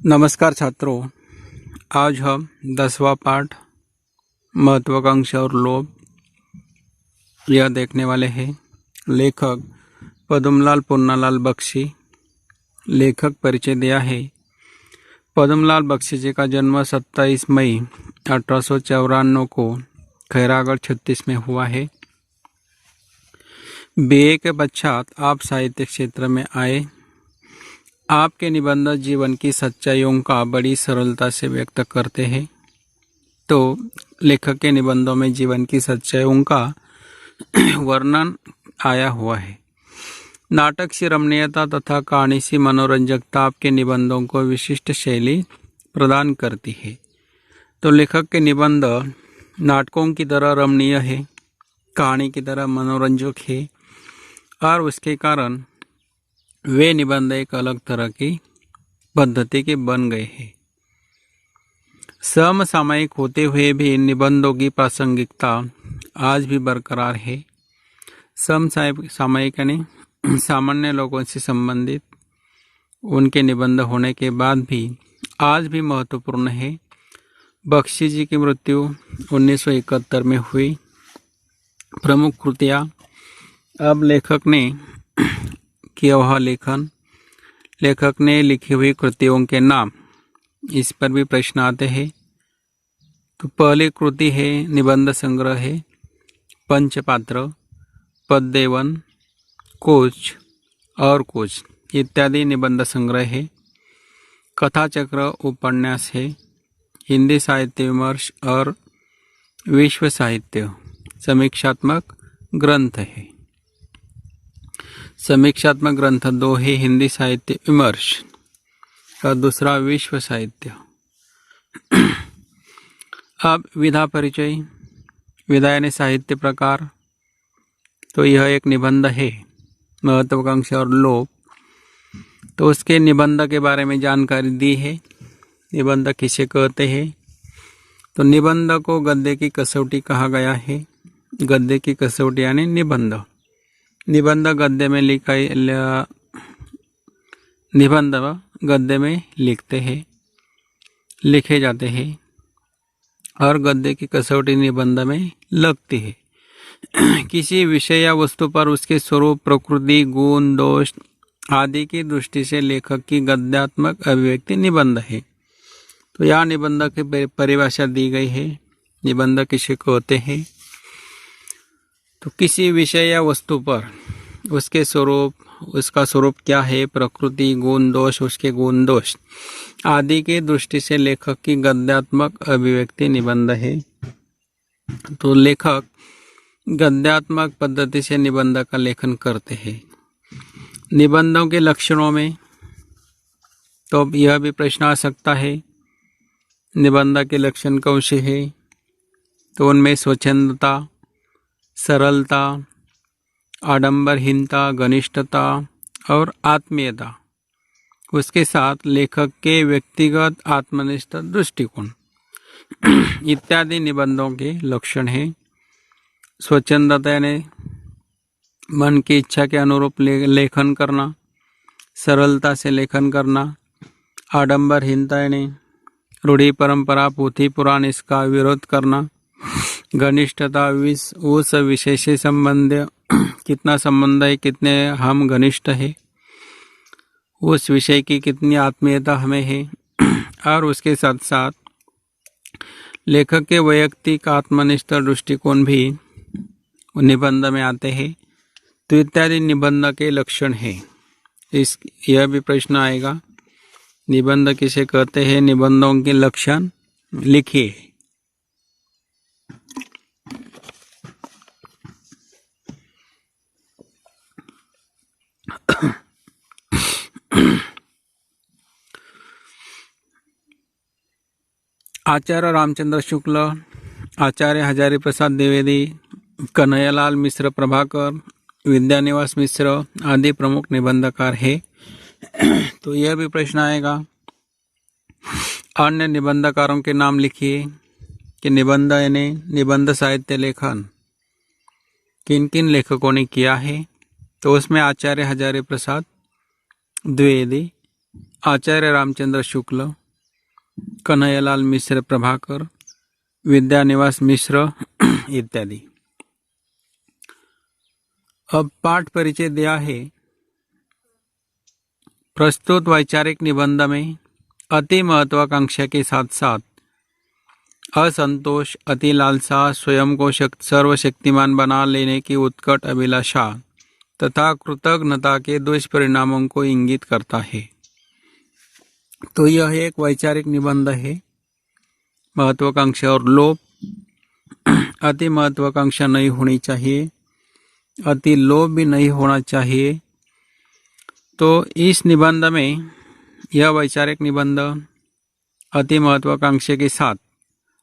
नमस्कार छात्रों, आज हम 10वां पाठ महत्वाकांक्षा और लोभ यह देखने वाले हैं। लेखक पद्मलाल पूर्णालाल बख्शी। लेखक परिचय दिया है। पद्मलाल बख्शी जी का जन्म 27 मई 1854 को खैरागढ़ छत्तीस में हुआ है। बीए के पश्चात आप साहित्य क्षेत्र में आए। आपके निबंध जीवन की सच्चाइयों का बड़ी सरलता से व्यक्त करते हैं। तो लेखक के निबंधों में जीवन की सच्चाइयों का वर्णन आया हुआ है। नाटक सी रमणीयता तथा कहानी सी मनोरंजकता आपके निबंधों को विशिष्ट शैली प्रदान करती है। तो लेखक के निबंध नाटकों की तरह रमणीय है, कहानी की तरह मनोरंजक है और उसके कारण वे निबंध एक अलग तरह की पद्धति के बन गए हैं। समसामयिक होते हुए भी इन निबंधों की प्रासंगिकता आज भी बरकरार है। समसामयिक यानी सामान्य लोगों से संबंधित उनके निबंध होने के बाद भी आज भी महत्वपूर्ण है। बख्शी जी की मृत्यु 1971 में हुई। प्रमुख कृतियाँ अब लेखक ने किया वह लेखन, लेखक ने लिखी हुई कृतियों के नाम, इस पर भी प्रश्न आते हैं। तो पहली कृति है निबंध संग्रह है पंचपात्र, पद्यवन, कुछ और कुछ इत्यादि निबंध संग्रह है। कथा चक्र उपन्यास है। हिंदी साहित्य विमर्श और विश्व साहित्य समीक्षात्मक ग्रंथ है। समीक्षात्मक ग्रंथ दो है, हिंदी साहित्य विमर्श और दूसरा विश्व साहित्य। अब विधा परिचय। विधा यानी साहित्य प्रकार। तो यह एक निबंध है, महत्वाकांक्षा और लोभ। तो उसके निबंध के बारे में जानकारी दी है। निबंध किसे कहते हैं? तो निबंध को गद्य की कसौटी कहा गया है। गद्य की कसौटी यानी निबंध। निबंध गद्य में निबंध गद्य में लिखे जाते हैं और गद्य की कसौटी निबंध में लगती है। किसी विषय या वस्तु पर उसके स्वरूप, प्रकृति, गुण, दोष आदि की दृष्टि से लेखक की गद्यात्मक अभिव्यक्ति निबंध है। तो यहाँ निबंध की परिभाषा दी गई है। निबंध किसे कहते हैं? तो किसी विषय या वस्तु पर उसके स्वरूप, उसका स्वरूप क्या है, प्रकृति, गुण, दोष, उसके गुण दोष आदि की दृष्टि से लेखक की गद्यात्मक अभिव्यक्ति निबंध है। तो लेखक गद्यात्मक पद्धति से निबंध का लेखन करते हैं। निबंधों के लक्षणों में तो यह भी प्रश्न आ सकता है, निबंध के लक्षण कौन से हैं? तो उनमें स्वच्छंदता, सरलता, आडंबरहीनता, घनिष्ठता और आत्मीयता, उसके साथ लेखक के व्यक्तिगत आत्मनिष्ठ दृष्टिकोण इत्यादि निबंधों के लक्षण हैं। स्वच्छंदता यानी मन की इच्छा के अनुरूप लेखन करना, सरलता से लेखन करना, आडंबरहीनता यानी रूढ़ी परंपरा, पोथी पुराण इसका विरोध करना, घनिष्ठता उस विषय से संबंध कितना संबंध है, कितने हम घनिष्ठ है, उस विषय की कितनी आत्मीयता हमें है और उसके साथ साथ लेखक के वैयक्तिक आत्मनिष्ठ दृष्टिकोण भी निबंध में आते हैं। तो इत्यादि निबंध के लक्षण है। यह भी प्रश्न आएगा, निबंध किसे कहते हैं? निबंधों के लक्षण लिखिए। आचार्य रामचंद्र शुक्ल, आचार्य हजारी प्रसाद द्विवेदी, कन्हैयालाल मिश्र प्रभाकर, विद्यानिवास मिश्र आदि प्रमुख निबंधकार है। तो यह भी प्रश्न आएगा, अन्य निबंधकारों के नाम लिखिए कि निबंध यानी निबंध साहित्य लेखन किन किन लेखकों ने किया है। तो उसमें आचार्य हजारी प्रसाद द्विवेदी आचार्य रामचंद्र शुक्ल, कन्हैयालाल मिश्र प्रभाकर, विद्यानिवास मिश्र इत्यादि। अब पाठ परिचय दिया है। प्रस्तुत वैचारिक निबंध में अति महत्वाकांक्षा के साथ साथ असंतोष, अति लालसा, स्वयं को सर्वशक्तिमान बना लेने की उत्कट अभिलाषा तथा कृतज्ञता के दुष्परिणामों को इंगित करता है। तो यह एक वैचारिक निबंध है। महत्वाकांक्षा और लोभ। अति महत्वाकांक्षा नहीं होनी चाहिए, अति लोभ भी नहीं होना चाहिए। तो इस निबंध में यह वैचारिक निबंध अति महत्वाकांक्षा के साथ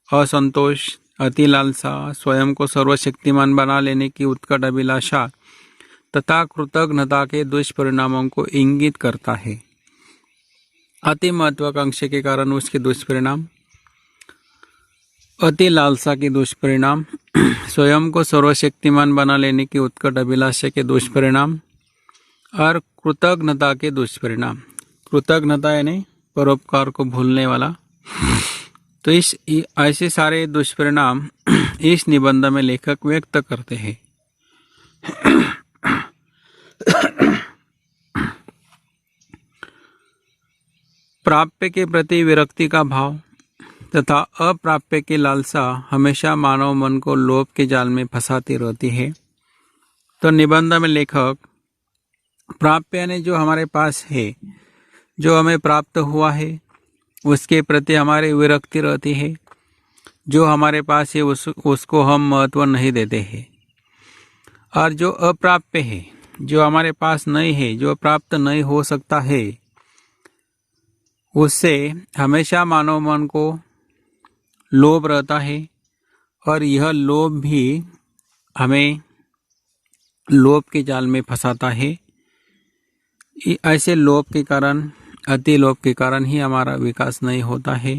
असंतोष, अति लालसा, स्वयं को सर्वशक्तिमान बना लेने की उत्कट अभिलाषा तथा कृतज्ञता के दुष्परिणामों को इंगित करता है। अति महत्वाकांक्षा के कारण उसके दुष्परिणाम, अति लालसा के दुष्परिणाम, स्वयं को सर्वशक्तिमान बना लेने की उत्कट अभिलाषा के दुष्परिणाम और कृतज्ञता के दुष्परिणाम। कृतज्ञता यानी परोपकार को भूलने वाला। तो इस ऐसे सारे दुष्परिणाम इस निबंध में लेखक व्यक्त करते हैं। प्राप्य के प्रति विरक्ति का भाव तथा अप्राप्य की लालसा हमेशा मानव मन को लोभ के जाल में फंसाती रहती है। तो निबंध में लेखक प्राप्य यानी जो हमारे पास है, जो हमें प्राप्त हुआ है, उसके प्रति हमारी विरक्ति रहती है। जो हमारे पास है उसको हम महत्व नहीं देते हैं। और जो अप्राप्य है, जो हमारे पास नहीं है, जो प्राप्त नहीं हो सकता है, उससे हमेशा मानव मन को लोभ रहता है। और यह लोभ भी हमें लोभ के जाल में फंसाता है। ऐसे लोभ के कारण, अति लोभ के कारण ही हमारा विकास नहीं होता है।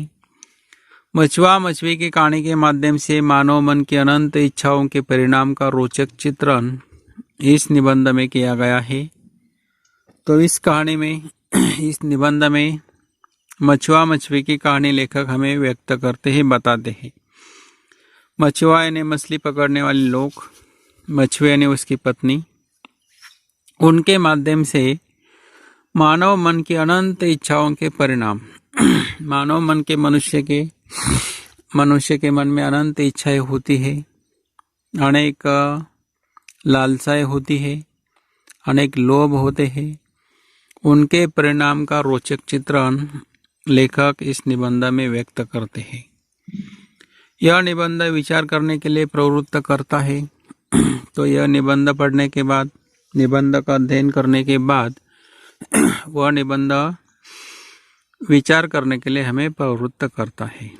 मछुआ मछली की कहानी के माध्यम से मानव मन की अनंत इच्छाओं के परिणाम का रोचक चित्रण इस निबंध में किया गया है। तो इस कहानी में, इस निबंध में मछुआ मछली की कहानी लेखक हमें व्यक्त करते हैं, बताते हैं। मछुआ यानी मछली पकड़ने वाले लोग, मछुआ यानी उसकी पत्नी, उनके माध्यम से मानव मन की अनंत इच्छाओं के परिणाम, मानव मन के मनुष्य के मन में अनंत इच्छाएं होती है, अनेक लालसाएं होती है, अनेक लोभ होते हैं। उनके परिणाम का रोचक चित्रण लेखक इस निबंध में व्यक्त करते हैं। यह निबंध विचार करने के लिए प्रवृत्त करता है। तो यह निबंध पढ़ने के बाद, निबंध का अध्ययन करने के बाद वह निबंध विचार करने के लिए हमें प्रवृत्त करता है।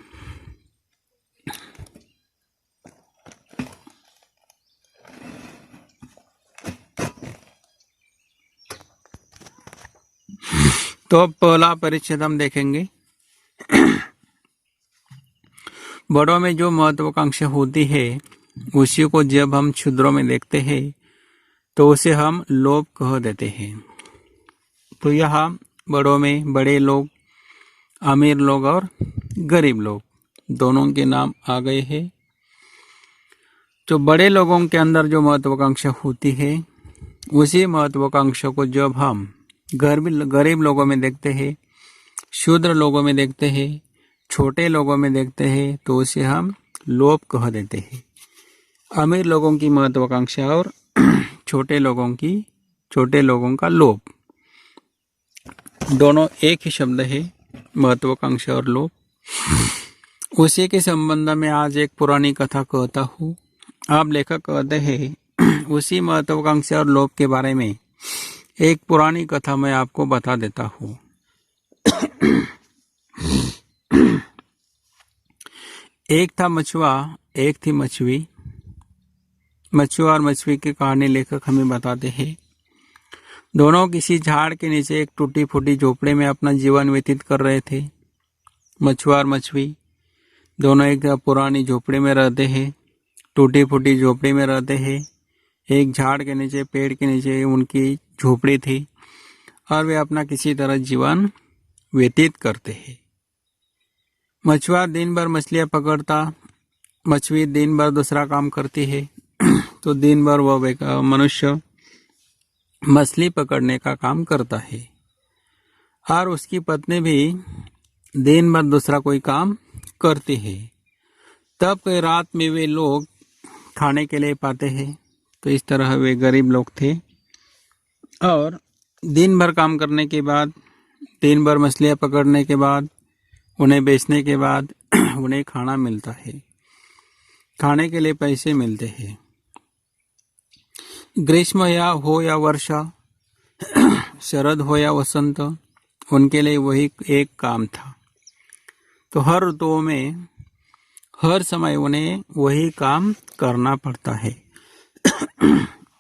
तो पहला परिच्छेद हम देखेंगे। बड़ों में जो महत्वाकांक्षा होती है उसी को जब हम क्षुद्रों में देखते हैं तो उसे हम लोभ कह देते हैं। तो यहाँ बड़ों में बड़े लोग, अमीर लोग और गरीब लोग दोनों के नाम आ गए हैं। तो बड़े लोगों के अंदर जो महत्वाकांक्षा होती है उसी महत्वाकांक्षा को जब हम गरीब लोगों में देखते हैं, शूद्र लोगों में देखते हैं, छोटे लोगों में देखते हैं तो उसे हम लोभ कह देते हैं। अमीर लोगों की महत्वाकांक्षा और छोटे लोगों का लोभ, दोनों एक ही शब्द है, महत्वाकांक्षा और लोभ। उसी के संबंध में आज एक पुरानी कथा कहता हूँ। आप लेखक कहते हैं उसी महत्वाकांक्षा और लोभ के बारे में एक पुरानी कथा मैं आपको बता देता हूँ। एक था मछुआ, एक थी मछली। मछुआ और मछली की कहानी लेखक हमें बताते हैं। दोनों किसी झाड़ के नीचे एक टूटी फूटी झोपड़ी में अपना जीवन व्यतीत कर रहे थे। मछुआ और मछली दोनों एक पुरानी झोपड़ी में रहते हैं, टूटी फूटी झोपड़ी में रहते हैं। एक झाड़ के नीचे, पेड़ के नीचे उनकी झोपड़ी थी और वे अपना किसी तरह जीवन व्यतीत करते हैं। मछुआरा दिन भर मछलियाँ पकड़ता, मछली दिन भर दूसरा काम करती है, तो दिन भर वह मनुष्य मछली पकड़ने का काम करता है। और उसकी पत्नी भी दिन भर दूसरा कोई काम करती है। तब कोई रात में वे लोग खाने के लिए पाते हैं। तो इस तरह वे गरीब लोग थे और दिन भर काम करने के बाद, दिन भर मछलियाँ पकड़ने के बाद, उन्हें बेचने के बाद उन्हें खाना मिलता है, खाने के लिए पैसे मिलते हैं। ग्रीष्म हो या वर्षा, शरद हो या वसंत, उनके लिए वही एक काम था। तो हर ऋतुओं में हर समय उन्हें वही काम करना पड़ता है।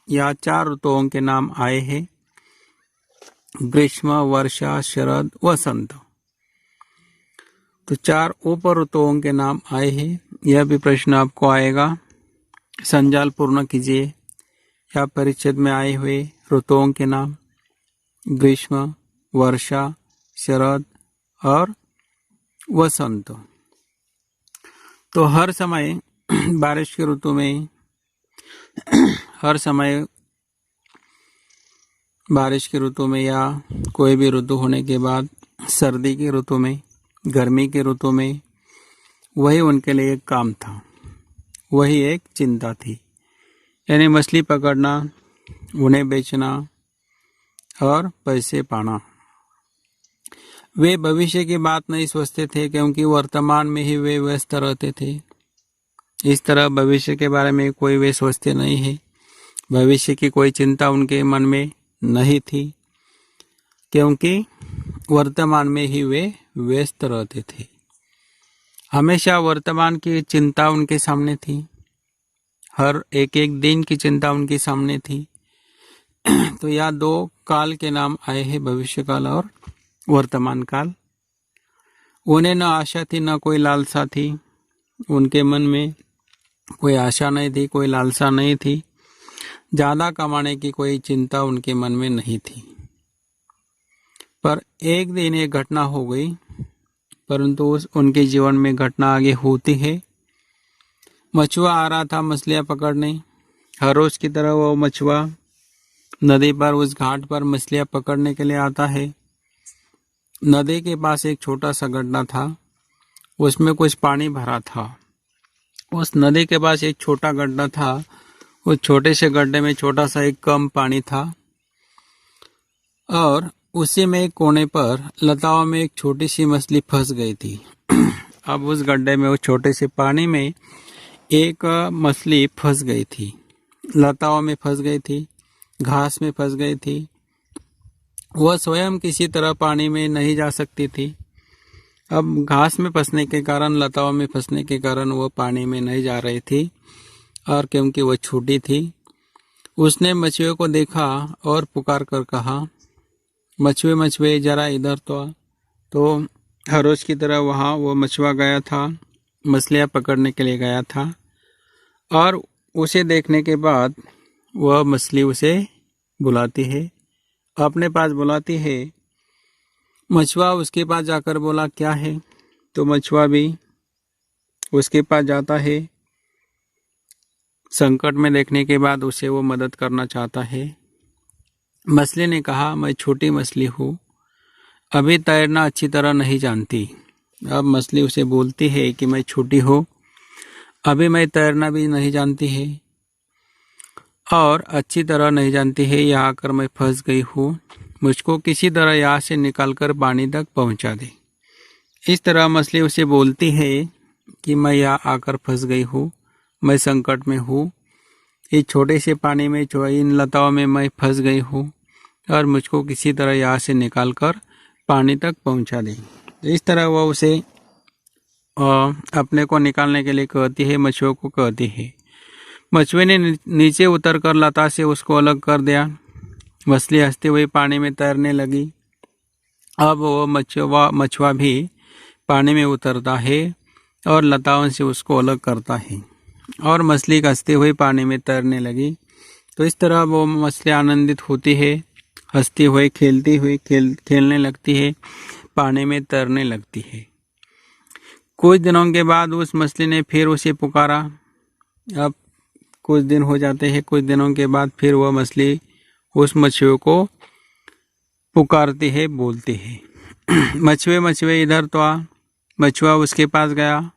या 4 ऋतुओं के नाम आए हैं, ग्रीष्म, वर्षा, शरद, वसंत। तो 4 उप ऋतुओं के नाम आए हैं। यह भी प्रश्न आपको आएगा, संजाल पूर्ण कीजिए। या परिच्छेद में आए हुए ऋतुओं के नाम ग्रीष्म, वर्षा, शरद और वसंत। तो हर समय बारिश के ऋतु में, हर समय बारिश के ऋतु में या कोई भी ऋतु होने के बाद, सर्दी की ऋतु में, गर्मी के ऋतु में, वही उनके लिए एक काम था, वही एक चिंता थी। यानी मछली पकड़ना, उन्हें बेचना और पैसे पाना। वे भविष्य की बात नहीं सोचते थे, क्योंकि वर्तमान में ही वे व्यस्त रहते थे। इस तरह भविष्य के बारे में कोई वे सोचते नहीं है। भविष्य की कोई चिंता उनके मन में नहीं थी, क्योंकि वर्तमान में ही वे व्यस्त रहते थे। हमेशा वर्तमान की चिंता उनके सामने थी, हर एक एक दिन की चिंता उनके सामने थी। तो यह 2 काल के नाम आए हैं, भविष्य काल और वर्तमान काल। उन्हें न आशा थी, न कोई लालसा थी। उनके मन में कोई आशा नहीं थी, कोई लालसा नहीं थी। ज़्यादा कमाने की कोई चिंता उनके मन में नहीं थी। पर एक दिन एक घटना हो गई, परंतु उनके जीवन में घटना आगे होती है। मछुआ आ रहा था मछलियाँ पकड़ने। हर रोज की तरह वो मछुआ नदी पर, उस घाट पर मछलियाँ पकड़ने के लिए आता है। नदी के पास एक छोटा सा गड्ढा था, उसमें कुछ पानी भरा था। उस नदी के पास एक छोटा गड्ढा था, उस छोटे से गड्ढे में छोटा सा एक कम पानी था और उसी में एक कोने पर लताओं में एक छोटी सी मछली फंस गई थी। अब उस गड्ढे में, उस छोटे से पानी में एक मछली फंस गई थी, लताओं में फंस गई थी, घास में फंस गई थी। वह स्वयं किसी तरह पानी में नहीं जा सकती थी। अब घास में फंसने के कारण, लताओं में फंसने के कारण वह पानी में नहीं जा रही थी। और क्योंकि वह छोटी थी, उसने मछुए को देखा और पुकार कर कहा, मछुए मछुए जरा इधर तो हर रोज की तरह वहाँ वो मछुआ गया था, मछलियाँ पकड़ने के लिए गया था। और उसे देखने के बाद वह मछली उसे बुलाती है, अपने पास बुलाती है। मछुआ उसके पास जाकर बोला, क्या है? तो मछुआ भी उसके पास जाता है। संकट में देखने के बाद उसे वो मदद करना चाहता है। मछली ने कहा, मैं छोटी मछली हूँ, अभी तैरना अच्छी तरह नहीं जानती। अब मछली उसे बोलती है कि मैं छोटी हूँ, अभी मैं तैरना भी नहीं जानती है और अच्छी तरह नहीं जानती है। यहाँ आकर मैं फंस गई हूँ, मुझको किसी तरह यहाँ से निकालकर पानी तक पहुँचा दे। इस तरह मछली उसे बोलती है कि मैं यहाँ आकर फंस गई हूँ, मैं संकट में हूँ, इस छोटे से पानी में, इन लताओं में मैं फंस गई हूँ और मुझको किसी तरह यहाँ से निकालकर पानी तक पहुँचा दे। इस तरह वह उसे अपने को निकालने के लिए कहती है, मछुए को कहती है। मछुए ने नीचे उतरकर लता से उसको अलग कर दिया। मछली हंसते हुए पानी में तैरने लगी। अब वो मछुआ भी पानी में उतरता है और लताओं से उसको अलग करता है और मछली हंसते हुए पानी में तैरने लगी। तो इस तरह वो मछली आनंदित होती है, हंसती हुई, खेलती हुई खेलने लगती है। पानी में तैरने लगती है। कुछ दिनों के बाद उस मछली ने फिर उसे पुकारा। अब कुछ दिन हो जाते हैं, कुछ दिनों के बाद फिर वह मछली उस मछुए को पुकारती है, बोलती है, मछुए मछुए इधर तो आ। मछुआ उसके पास गया।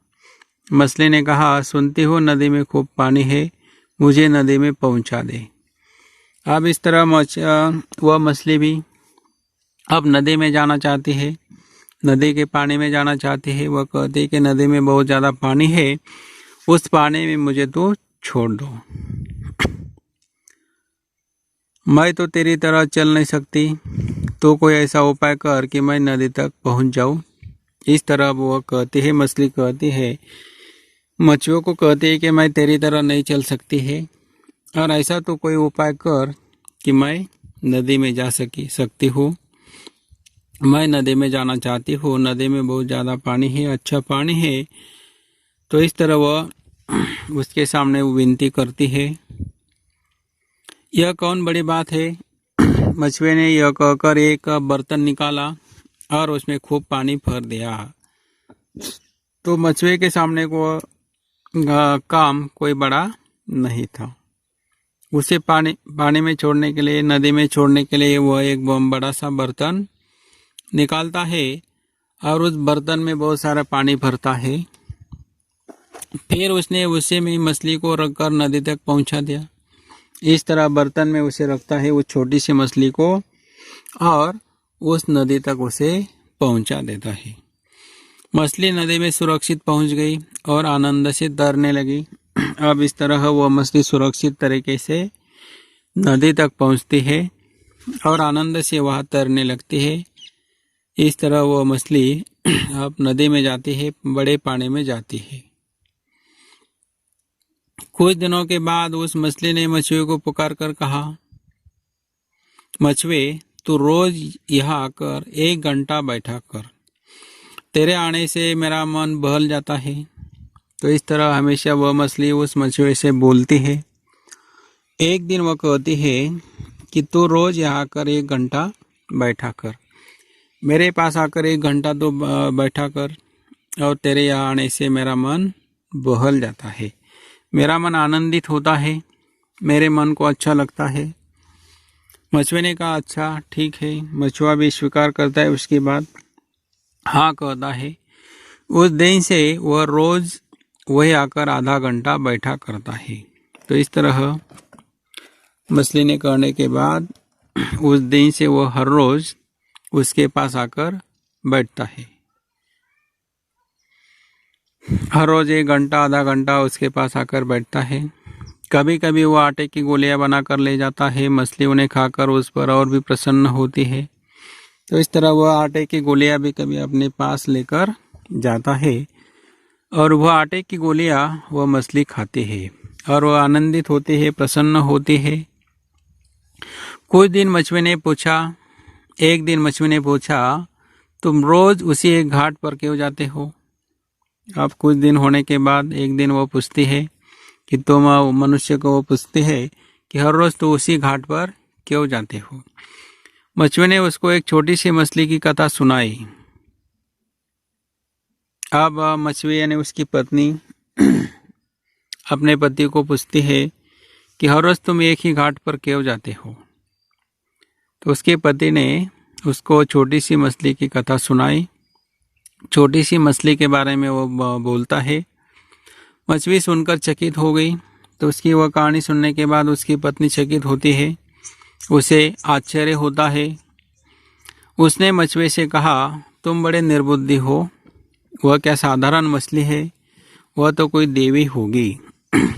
मछली ने कहा, सुनती हो नदी में खूब पानी है, मुझे नदी में पहुंचा दे। अब इस तरह वह मछली भी अब नदी में जाना चाहती है, नदी के पानी में जाना चाहती है। वह कहती है कि नदी में बहुत ज़्यादा पानी है, उस पानी में मुझे तो छोड़ दो, मैं तो तेरी तरह चल नहीं सकती, तो कोई ऐसा उपाय कर कि मैं नदी तक पहुंच जाऊं। इस तरह वो कहती है, मछली कहती है, मछुओं को कहती है कि मैं तेरी तरह नहीं चल सकती है, और ऐसा तो कोई उपाय कर कि मैं नदी में जा सकती हूँ। मैं नदी में जाना चाहती हूँ, नदी में बहुत ज़्यादा पानी है, अच्छा पानी है। तो इस तरह वह उसके सामने विनती करती है। यह कौन बड़ी बात है। मछुए ने यह कहकर एक बर्तन निकाला और उसमें खूब पानी भर दिया। तो मछुए के सामने को काम कोई बड़ा नहीं था। उसे पानी में छोड़ने के लिए, नदी में छोड़ने के लिए वह एक बड़ा सा बर्तन निकालता है और उस बर्तन में बहुत सारा पानी भरता है। फिर उसने उसे में मछली को रखकर नदी तक पहुंचा दिया। इस तरह बर्तन में उसे रखता है उस छोटी सी मछली को, और उस नदी तक उसे पहुंचा देता है। मछली नदी में सुरक्षित पहुंच गई और आनंद से तैरने लगी। अब इस तरह वह मछली सुरक्षित तरीके से नदी तक पहुंचती है और आनंद से वहाँ तैरने लगती है। इस तरह वह मछली अब नदी में जाती है, बड़े पानी में जाती है। कुछ दिनों के बाद उस मछली ने मछुए को पुकार कर कहा, मछुए तू रोज यहाँ आकर 1 घंटा बैठा कर, तेरे आने से मेरा मन बहल जाता है। तो इस तरह हमेशा वह मछली उस मछुए से बोलती है। एक दिन वह कहती है कि तू रोज यहाँ आकर 1 घंटा बैठा कर, मेरे पास आकर 1 घंटा तो बैठा कर, और तेरे यहाँ आने से मेरा मन बहल जाता है, मेरा मन आनंदित होता है, मेरे मन को अच्छा लगता है। मछुए ने कहा, अच्छा ठीक है। मछुआ भी स्वीकार करता है, उसके बाद हाँ कहता है। उस दिन से वह रोज वही आकर आधा घंटा बैठा करता है। तो इस तरह मछली ने करने के बाद उस दिन से वह हर रोज उसके पास आकर बैठता है। हर रोज 1 घंटा आधा घंटा उसके पास आकर बैठता है। कभी कभी वो आटे की गोलियां बनाकर ले जाता है। मछली उन्हें खाकर उस पर और भी प्रसन्न होती है। तो इस तरह वह आटे की गोलियां भी कभी अपने पास लेकर जाता है, और वह आटे की गोलियां वह मछली खाती है और वह आनंदित होती है, प्रसन्न होती है। एक दिन मछुए ने पूछा, तुम रोज उसी एक घाट पर क्यों जाते हो। अब कुछ दिन होने के बाद एक दिन वो पूछती है कि तुम मनुष्य को वो पूछती है कि हर रोज तो उसी घाट पर क्यों जाते हो। मछुए ने उसको एक छोटी सी मछली की कथा सुनाई। अब मछुए यानी उसकी पत्नी अपने पति को पूछती है कि हर रोज तुम एक ही घाट पर क्यों जाते हो। तो उसके पति ने उसको छोटी सी मछली की कथा सुनाई। छोटी सी मछली के बारे में वो बोलता है। मछली सुनकर चकित हो गई। तो उसकी वह कहानी सुनने के बाद उसकी पत्नी चकित होती है, उसे आश्चर्य होता है। उसने मछुए से कहा, तुम बड़े निर्बुद्धि हो, वह क्या साधारण मछली है, वह तो कोई देवी होगी।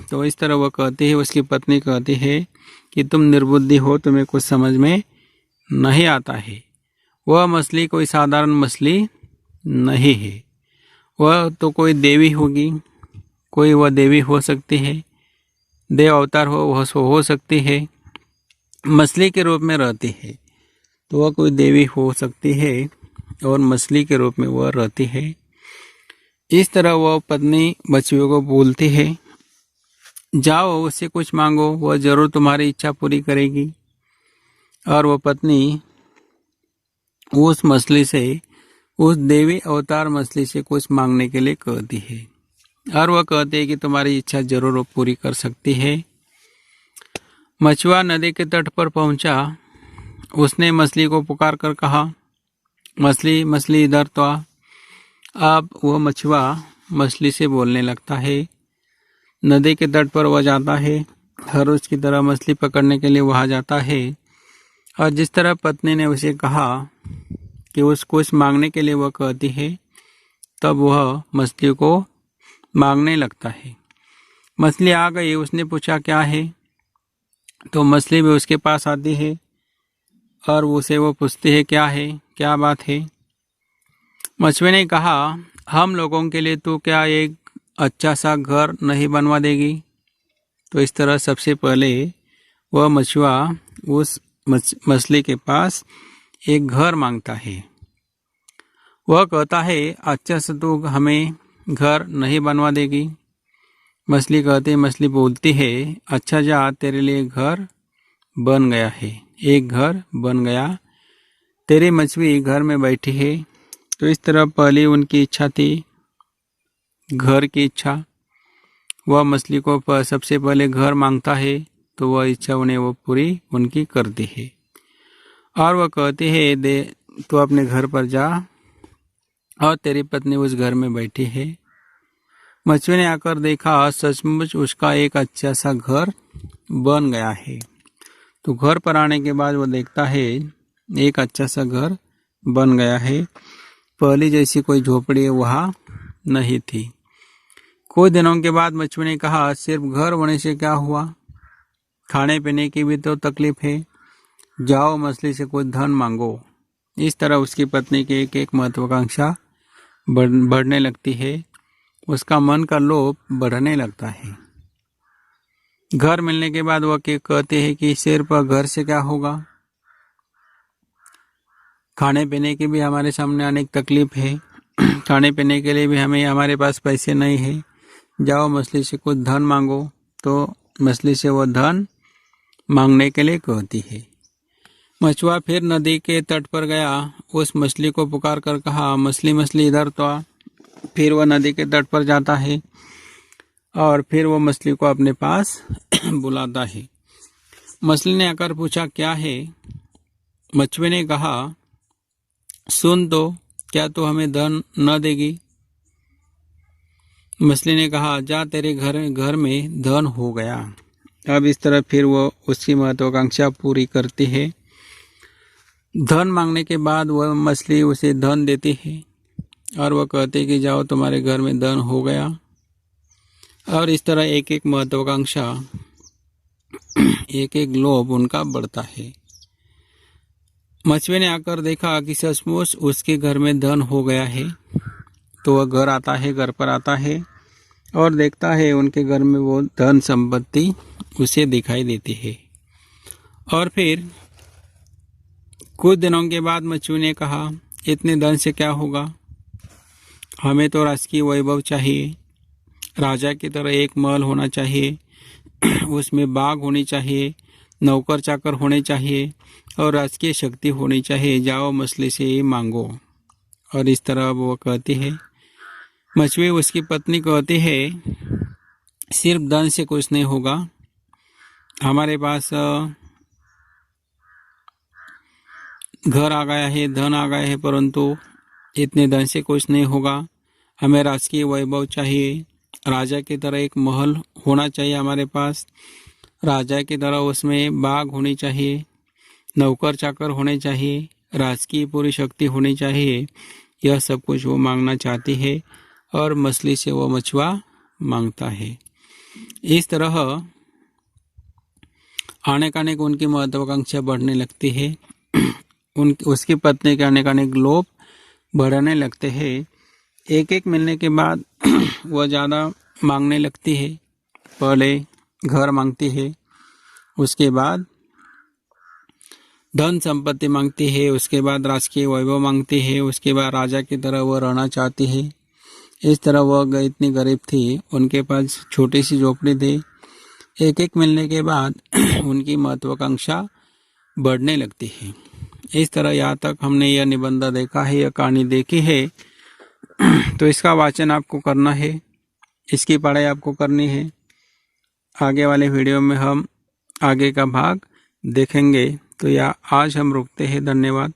तो इस तरह वह कहती है, उसकी पत्नी कहती है कि तुम निर्बुद्धि हो, तुम्हें कुछ समझ में नहीं आता है। वह मछली कोई साधारण मछली नहीं है, वह तो कोई देवी होगी। कोई वह देवी हो सकती है, देव अवतार हो सकती है, मछली के रूप में रहती है। तो वह कोई देवी हो सकती है और मछली के रूप में वह रहती है। इस तरह वह पत्नी मछुए को बोलती है, जाओ उससे कुछ मांगो, वह जरूर तुम्हारी इच्छा पूरी करेगी। और वह पत्नी उस मछली से उस देवी अवतार मछली से कुछ मांगने के लिए कहती है और वह कहती है कि तुम्हारी इच्छा जरूर पूरी कर सकती है। मछुआ नदी के तट पर पहुंचा। उसने मछली को पुकार कर कहा, मछली मछली इधर तो आ। अब वह मछुआ मछली से बोलने लगता है। नदी के तट पर वह जाता है, हर रोज की तरह मछली पकड़ने के लिए वहाँ जाता है और जिस तरह पत्नी ने उसे कहा कि उस कुछ मांगने के लिए वह कहती है, तब वह मछली को मांगने लगता है। मछली आ गई। उसने पूछा क्या है, तो मछली भी उसके पास आती है और उसे वो पूछती है क्या है, क्या बात है। मछुए ने कहा, हम लोगों के लिए तू क्या एक अच्छा सा घर नहीं बनवा देगी। तो इस तरह सबसे पहले वह मछुआ उस मछली के पास एक घर मांगता है। वह कहता है, अच्छा से तू हमें घर नहीं बनवा देगी। मछली बोलती है, अच्छा जा, तेरे लिए घर बन गया है। एक घर बन गया, तेरी मछली घर में बैठी है। तो इस तरह पहली उनकी इच्छा थी, घर की इच्छा। वह मछली को सबसे पहले घर मांगता है, तो वह इच्छा उन्हें वो पूरी उनकी करती है और वह कहती है, दे तू अपने घर पर जा और तेरी पत्नी उस घर में बैठी है। मछुए ने आकर देखा, सचमुच उसका एक अच्छा सा घर बन गया है। तो घर पर आने के बाद वह देखता है एक अच्छा सा घर बन गया है। पहली जैसी कोई झोपड़ी वहाँ नहीं थी। कुछ दिनों के बाद मछुए ने कहा, सिर्फ घर होने से क्या हुआ, खाने पीने की भी तो तकलीफ है। जाओ मछली से कुछ धन मांगो। इस तरह उसकी पत्नी की एक एक महत्वाकांक्षा बढ़ने लगती है। उसका मन का लोभ बढ़ने लगता है। घर मिलने के बाद वह कहते हैं कि सिर्फ घर से क्या होगा, खाने पीने की भी हमारे सामने अनेक तकलीफ है। खाने पीने के लिए भी हमारे पास पैसे नहीं है। जाओ मछली से कुछ धन मांगो। तो मछली से वह धन मांगने के लिए कहती है। मछुआ फिर नदी के तट पर गया। उस मछली को पुकार कर कहा, मछली मछली इधर तो आ। फिर वह नदी के तट पर जाता है और फिर वो मछली को अपने पास बुलाता है। मछली ने आकर पूछा क्या है। मछुए ने कहा, सुन तो, क्या तू हमें धन न देगी। मछली ने कहा, जा, तेरे घर में धन हो गया। अब इस तरह फिर वो उसकी महत्वाकांक्षा पूरी करती है। धन मांगने के बाद वह मछली उसे धन देती है और वह कहते कि जाओ, तुम्हारे घर में धन हो गया। और इस तरह एक एक महत्वाकांक्षा, एक एक लोभ उनका बढ़ता है। मछुए ने आकर देखा कि सचमुच उसके घर में धन हो गया है। तो वह घर पर आता है और देखता है उनके घर में वो धन संपत्ति उसे दिखाई देती है। और फिर कुछ दिनों के बाद मछुए ने कहा, इतने धन से क्या होगा, हमें तो राजकीय वैभव चाहिए। राजा की तरह एक महल होना चाहिए, उसमें बाग होनी चाहिए, नौकर चाकर होने चाहिए और राजकीय शक्ति होनी चाहिए। जाओ मछली से ही मांगो। और इस तरह वो कहती है। मछुए उसकी पत्नी कहती है, सिर्फ धन से कुछ नहीं होगा, हमारे पास घर आ गया है, धन आ गया है, परंतु इतने धन से कुछ नहीं होगा। हमें राजकीय वैभव चाहिए, राजा की तरह एक महल होना चाहिए हमारे पास, राजा की तरह उसमें बाग होनी चाहिए, नौकर चाकर होने चाहिए, राजकीय पूरी शक्ति होनी चाहिए। यह सब कुछ वो मांगना चाहती है और मछली से वो मछुआ मांगता है। इस तरह अनेक उनकी महत्वाकांक्षा बढ़ने लगती है। उसकी पत्नी के अनेक लोभ बढ़ने लगते हैं। एक एक मिलने के बाद वह ज़्यादा मांगने लगती है। पहले घर मांगती है, उसके बाद धन संपत्ति मांगती है, उसके बाद राजकीय वैभव मांगती है, उसके बाद राजा की तरह वह रहना चाहती है। इस तरह वह इतनी गरीब थी, उनके पास छोटी सी झोपड़ी थी। एक एक मिलने के बाद उनकी महत्वाकांक्षा बढ़ने लगती है इस तरह यहाँ तक हमने यह निबंध देखा है, यह कहानी देखी है, तो इसका वाचन आपको करना है, इसकी पढ़ाई आपको करनी है। आगे वाले वीडियो में हम आगे का भाग देखेंगे। तो आज हम रुकते हैं। धन्यवाद।